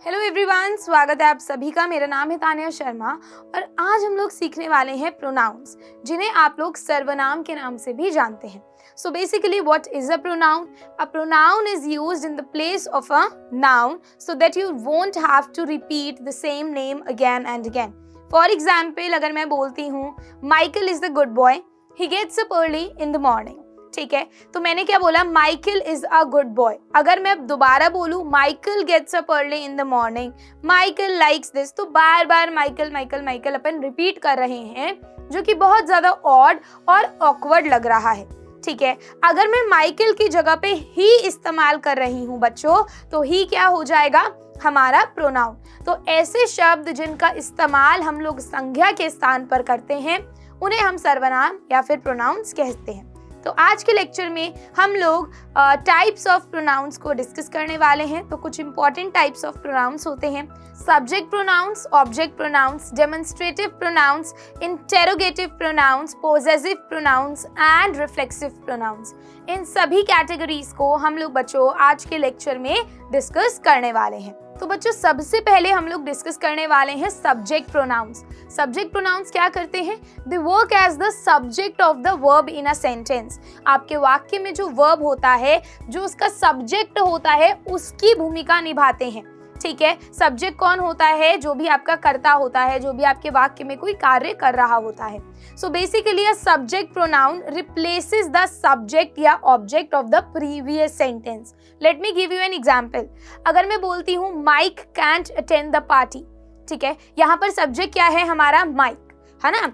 Hello everyone, स्वागत है आप सभी का। मेरा नाम है तानिया शर्मा और आज हम लोग सीखने वाले हैं प्रोनाउंस, जिन्हें आप लोग सर्वनाम के नाम से भी जानते हैं। So basically what is a pronoun? A pronoun is used in the place of a noun so that you won't have to repeat the same name again and again. For example, अगर मैं बोलती हूँ Michael is the good boy, he gets up early in the morning. ठीक है, तो मैंने क्या बोला? Michael is a good boy. अगर मैं दोबारा बोलूं Michael gets up early in the morning, Michael likes this, तो बार बार माइकल माइकल माइकल अपन रिपीट कर रहे हैं, जो कि बहुत ज्यादा ऑड और ऑकवर्ड लग रहा है। ठीक है, अगर मैं माइकल की जगह पे ही इस्तेमाल कर रही हूँ बच्चों, तो ही क्या हो जाएगा? हमारा प्रोनाउन। तो ऐसे शब्द जिनका इस्तेमाल हम लोग संज्ञा के स्थान पर करते हैं, उन्हें हम सर्वनाम या फिर प्रोनाउंस कहते हैं। तो आज के लेक्चर में हम लोग टाइप्स ऑफ प्रोनाउंस को डिस्कस करने वाले हैं। तो कुछ इंपॉर्टेंट टाइप्स ऑफ प्रोनाउंस होते हैं: subject pronouns, object pronouns, demonstrative pronouns, interrogative pronouns, possessive pronouns and reflexive pronouns. इन सभी कैटेगरीज को हम लोग बच्चों आज के लेक्चर में डिस्कस करने वाले हैं। तो बच्चों, सबसे पहले हम लोग डिस्कस करने वाले हैं सब्जेक्ट प्रोनाउंस। सब्जेक्ट प्रोनाउंस क्या करते हैं? They work as the subject of the verb in a sentence. आपके वाक्य में जो वर्ब होता है, जो उसका सब्जेक्ट होता है, उसकी भूमिका निभाते हैं। ठीक है, सब्जेक्ट कौन होता है? जो भी आपका कर्ता होता है, जो भी आपके वाक्य में कोई कार्य कर रहा होता है। So basically a subject pronoun replaces the subject या object of the previous sentence. Let me give you an example. अगर मैं बोलती हूँ Mike can't attend the party, ठीक है, यहाँ पर सब्जेक्ट क्या है? हमारा माइक, है ना।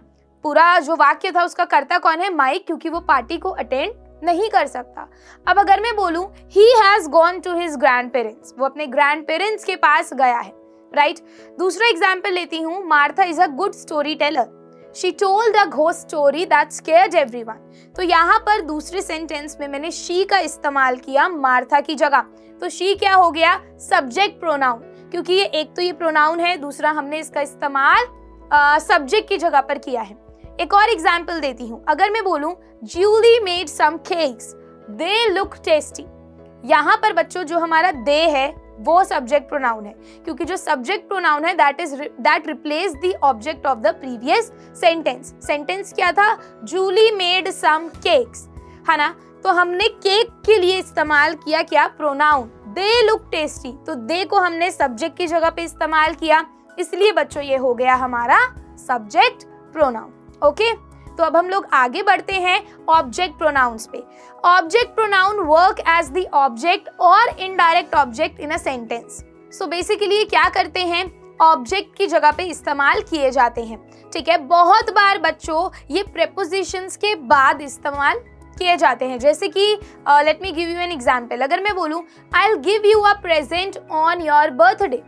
पूरा जो वाक्य था उसका कर्ता कौन है? माइक, क्योंकि वो पार्टी को अटेंड नहीं कर सकता। अब अगर मैं बोलूं he has gone to his grandparents, वो अपने ग्रैंड पेरेंट्स के पास गया है, राइट। दूसरा एग्जाम्पल लेती हूँ, Martha is a good story teller, she told a ghost story that scared everyone। तो यहाँ पर दूसरे सेंटेंस में मैंने she का इस्तेमाल किया मार्था की जगह। तो she क्या हो गया? सब्जेक्ट प्रोनाउन, क्योंकि ये एक तो ये प्रोनाउन है, दूसरा हमने इसका इस्तेमाल सब्जेक्ट की जगह पर किया है। एक और एग्जाम्पल देती हूँ। अगर मैं बोलूं Julie made some cakes, they look tasty, यहाँ पर बच्चों जो हमारा दे है वो सब्जेक्ट प्रोनाउन है, क्योंकि जो सब्जेक्ट प्रोनाउन है that replace the object of the previous sentence. Sentence क्या था? जूली मेड सम केक्स, है ना। तो हमने केक के लिए इस्तेमाल किया क्या? प्रोनाउन। दे लुक टेस्टी, तो दे को हमने सब्जेक्ट की जगह पे इस्तेमाल किया, इसलिए बच्चों ये हो गया हमारा सब्जेक्ट प्रोनाउन। ओके, तो अब हम लोग आगे बढ़ते हैं ऑब्जेक्ट प्रोनाउंस पे। Object pronoun work as the object और indirect object in a sentence. So basically क्या करते हैं? ऑब्जेक्ट की जगह पे इस्तेमाल किए जाते हैं। ठीक है, बहुत बार बच्चों ये प्रेपोजिशंस के बाद इस्तेमाल किए जाते हैं। जैसे कि late me give you an example. अगर मैं बोलूं I will give you a present on your birthday,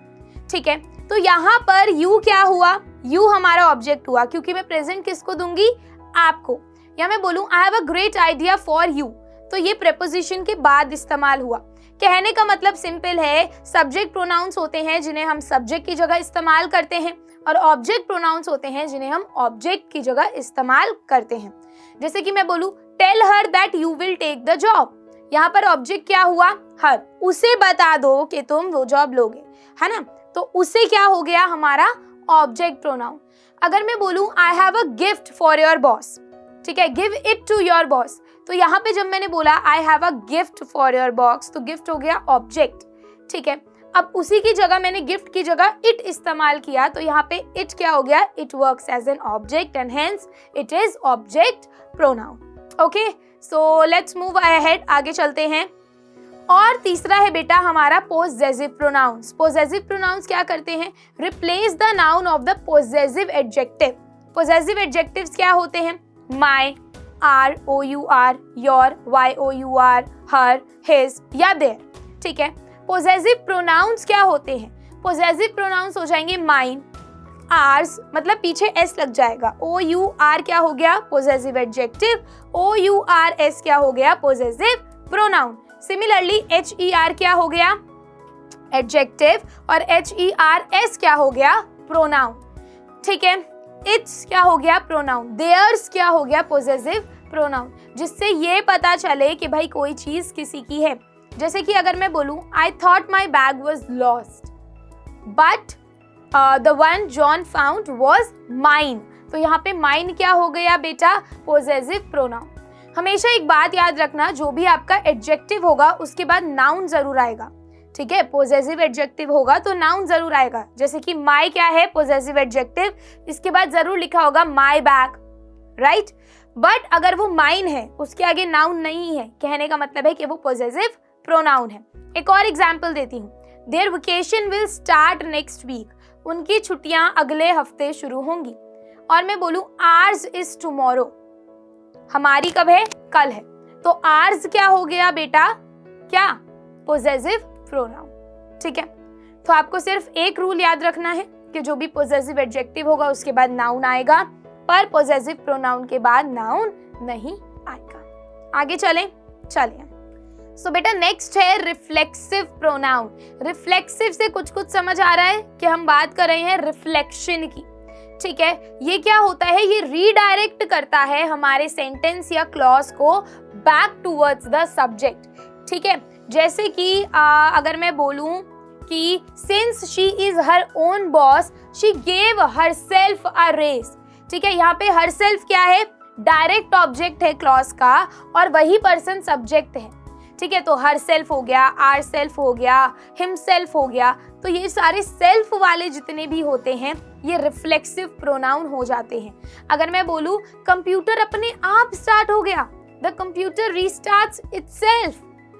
ठीक है, तो यहाँ पर यू क्या हुआ? यू हमारा ऑब्जेक्ट हुआ, क्योंकि मैं प्रेजेंट किसको दूंगी? आपको। या मैं बोलूं I have a great idea for you, तो ये प्रेपोजिशन के बाद इस्तेमाल हुआ। कहने का मतलब सिंपल है, सब्जेक्ट प्रोनाउंस होते हैं जिन्हें हम सब्जेक्ट की जगह इस्तेमाल करते हैं, और ऑब्जेक्ट प्रोनाउंस होते हैं जिन्हें हम ऑब्जेक्ट की जगह इस्तेमाल करते हैं। जैसे कि मैं बोलूं tell her that you will take the job, यहाँ पर ऑब्जेक्ट क्या हुआ? हर। उसे बता दो कि तुम वो जॉब लोगे, है ना। तो उसे क्या हो गया? हमारा ऑब्जेक्ट प्रोनाउन। अगर मैं बोलूं I have a gift for your boss, ठीक है, give it to your boss, तो यहाँ पे जब मैंने बोला I have a gift for your boss, तो गिफ्ट हो गया ऑब्जेक्ट। ठीक है, अब उसी की जगह मैंने गिफ्ट की जगह इट इस्तेमाल किया, तो यहाँ पे इट क्या हो गया? It works as an object and hence it is object pronoun. Okay, so let's move ahead, आगे चलते हैं। और तीसरा है बेटा हमारा पोजेसिव प्रोनाउंस। पोजेसिव प्रोनाउंस क्या करते हैं? Replace the noun of the possessive adjective. Possessive adjectives क्या होते हैं? My, R O U R, your Y O U R, her, his या देयर। ठीक है, पोजेसिव प्रोनाउंस क्या होते हैं? पोजेसिव प्रोनाउंस हो जाएंगे माइन, आर्स, मतलब पीछे एस लग जाएगा, ओ यू आर क्या हो गया? Possessive adjective, O U R S क्या हो गया? Possessive pronoun. Similarly H E R क्या हो गया? एडजेक्टिव, और एच ई आर एस क्या हो गया? प्रोनाउन। ठीक है, इट्स क्या हो गया? प्रोनाउन। देयर्स क्या हो गया? पोजेसिव प्रोनाउन, जिससे ये पता चले कि भाई कोई चीज किसी की है। जैसे कि अगर मैं बोलूं I thought my bag was lost, but the one John found was mine. तो यहाँ पे माइन क्या हो गया बेटा? Possessive pronoun. हमेशा एक बात याद रखना, जो भी आपका एडजेक्टिव होगा उसके बाद नाउन जरूर आएगा, ठीक है? पोजेसिव एडजेक्टिव होगा तो नाउन जरूर आएगा। जैसे कि माई क्या है? पोजेसिव एडजेक्टिव, इसके बाद जरूर लिखा होगा माई बैग, राइट? बट अगर वो माइन है, उसके आगे नाउन नहीं है, कहने का मतलब है कि वो पोजेसिव प्रोनाउन है। एक और एग्जाम्पल देती हूँ, their vacation will start next week. उनकी छुट्टियां अगले हफ्ते शुरू होंगी। और मैं बोलूं आर्स इज टुमारो, हमारी कब है? कल है। तो आर्स क्या हो गया बेटा? क्या? पोजेसिव प्रोनाउन, ठीक है? तो आपको सिर्फ एक रूल याद रखना है कि जो भी पोजेसिव एडजेक्टिव होगा उसके बाद नाउन आएगा, पर पोजेसिव प्रोनाउन के बाद नाउन नहीं आएगा। आगे चलें, चलिए। सो बेटा नेक्स्ट है रिफ्लेक्सिव प्रोनाउन। रिफ्लेक्सिव से कुछ समझ आ रहा है कि हम बात कर रहे हैं रिफ्लेक्शन की, ठीक है? ये क्या होता है? ये रीडायरेक्ट करता है हमारे सेंटेंस या क्लॉज को बैक टूवर्ड्स द सब्जेक्ट, ठीक है? जैसे कि अगर मैं बोलूं कि since she is her own boss she gave herself a race, ठीक है? यहाँ पे हरसेल्फ क्या है? डायरेक्ट ऑब्जेक्ट है क्लॉज का और वही पर्सन सब्जेक्ट है, ठीक है? तो हर सेल्फ हो गया, आर सेल्फ हो गया, हिम सेल्फ हो गया। तो ये सारे सेल्फ वाले जितने भी होते हैं ये रिफ्लेक्सिव प्रोनाउन हो जाते हैं। अगर मैं बोलूं कंप्यूटर अपने आप स्टार्ट हो गया, द कंप्यूटर रीस्टार्ट्स इटसेल्फ,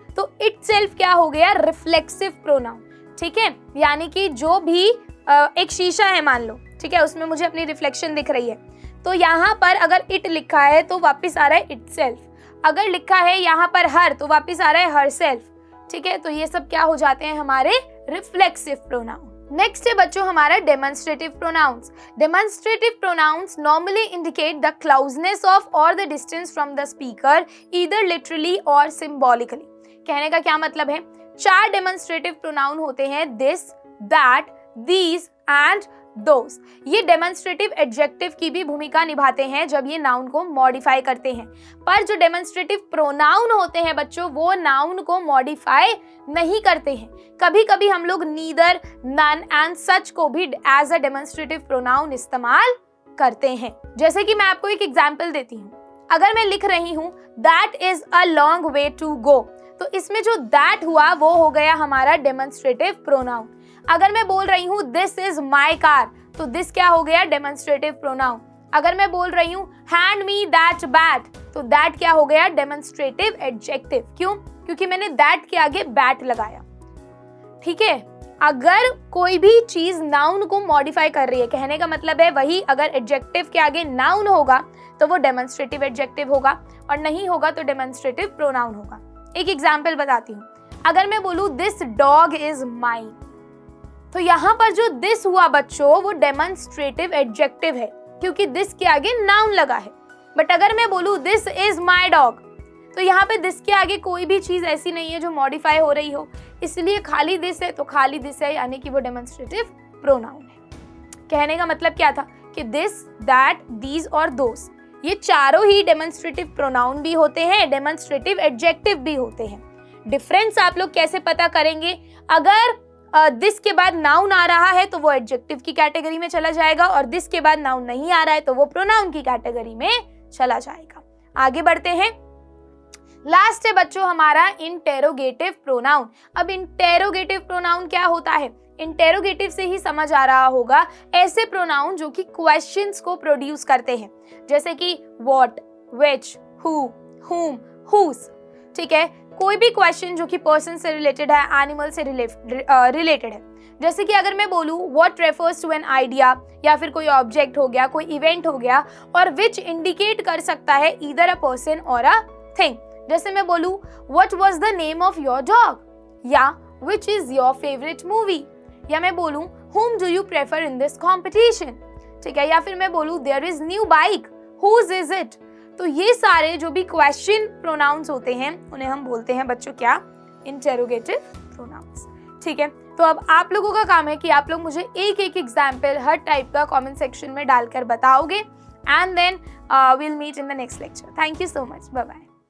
तो इटसेल्फ क्या हो गया? रिफ्लेक्सिव प्रोनाउन, ठीक है? यानी कि जो भी एक शीशा है मान लो, ठीक है? उसमें मुझे अपनी रिफ्लेक्शन दिख रही है, तो यहाँ पर अगर इट लिखा है तो वापस आ रहा है इटसेल्फ, अगर लिखा है यहाँ पर हर तो वापस आ रहा है हर सेल्फ, ठीक है? तो ये सब क्या हो जाते हैं? हमारे रिफ्लेक्सिव प्रोनाउन। नेक्स्ट है बच्चों हमारा demonstrative pronouns. Demonstrative pronouns normally indicate the closeness of और the distance from the speaker either literally और सिंबॉलिकली। कहने का क्या मतलब है? 4 डेमोन्स्ट्रेटिव प्रोनाउन होते हैं, this, that, these and those. ये डेमोन्स्ट्रेटिव एडजेक्टिव की भी भूमिका निभाते हैं जब ये नाउन को मॉडिफाई करते हैं, पर जो डेमोन्स्ट्रेटिव प्रोनाउन होते हैं बच्चों वो नाउन को मॉडिफाई नहीं करते हैं। कभी कभी हम लोग नीदर, नन एंड सच को भी एज अ डेमोन्स्ट्रेटिव प्रोनाउन इस्तेमाल करते हैं। जैसे कि मैं आपको एक एग्जाम्पल देती हूँ, अगर मैं लिख रही हूँ that is a long way to go, तो इसमें जो दैट हुआ वो हो गया हमारा डेमोन्स्ट्रेटिव प्रोनाउन। अगर मैं बोल रही हूँ दिस इज माई कार, तो दिस क्या हो गया? Demonstrative pronoun. अगर मैं बोल रही हूँ हैंड मी दैट बैट, तो दैट क्या हो गया? Demonstrative adjective. क्यों? क्योंकि मैंने दैट के आगे बैट लगाया, ठीक है? अगर कोई भी चीज नाउन को मॉडिफाई कर रही है, कहने का मतलब है वही अगर एडजेक्टिव के आगे नाउन होगा तो वो डेमोन्स्ट्रेटिव एडजेक्टिव होगा, और नहीं होगा तो डेमोन्स्ट्रेटिव प्रोनाउन होगा। एक एग्जाम्पल बताती हूँ, अगर मैं बोलूँ दिस डॉग इज माइन, तो यहाँ पर जो दिस हुआ बच्चों वो डेमोन्स्ट्रेटिव एडजेक्टिव है क्योंकि दिस के आगे नाउन लगा है। बट अगर मैं बोलूँ दिस इज माई डॉग, तो यहाँ पे दिस के आगे कोई भी चीज ऐसी नहीं है जो मॉडिफाई हो रही हो, इसलिए खाली दिस है तो खाली दिस है, यानी कि वो डेमोन्स्ट्रेटिव प्रोनाउन है। कहने का मतलब क्या था कि दिस, दैट, दीज और दोस ये चारों ही डेमोन्स्ट्रेटिव प्रोनाउन भी होते हैं, डेमोन्स्ट्रेटिव एडजेक्टिव भी होते हैं। डिफरेंस आप लोग कैसे पता करेंगे? अगर दिस के बाद नाउन आ रहा है तो वो एडजेक्टिव की कैटेगरी में चला जाएगा, और दिस के बाद नाउन नहीं आ रहा है तो वो प्रोनाउन की कैटेगरी में चला जाएगा। आगे बढ़ते हैं। लास्ट है बच्चों हमारा इंटेरोगेटिव प्रोनाउन। अब इंटेरोगेटिव प्रोनाउन क्या होता है? इंटेरोगेटिव से ही समझ आ रहा होगा, ऐसे प्रोनाउन जो कि क्वेश्चंस को प्रोड्यूस करते हैं, जैसे कि व्हाट, व्हिच, हु, हुम, हुज, ठीक है? कोई भी क्वेश्चन जो कि पर्सन से रिलेटेड है, एनिमल से रिलेटेड है। जैसे कि अगर मैं बोलूँ what refers to an idea, या फिर कोई ऑब्जेक्ट हो गया, कोई इवेंट हो गया, और विच इंडिकेट कर सकता है ईदर अ पर्सन और अ थिंग। जैसे मैं बोलूँ what was the name of your dog, या which is your favourite movie, या मैं बोलूँ whom do you prefer in this competition, ठीक है? या फिर मैं बोलूँ there is new bike, whose is it। तो ये सारे जो भी क्वेश्चन प्रोनाउंस होते हैं उन्हें हम बोलते हैं बच्चों क्या? इंटेरोगेटिव प्रोनाउंस, ठीक है? तो अब आप लोगों का काम है कि आप लोग मुझे एक एक एग्जाम्पल हर टाइप का कमेंट सेक्शन में डालकर बताओगे, and then we'll meet in the next lecture. Thank you so much. Bye bye.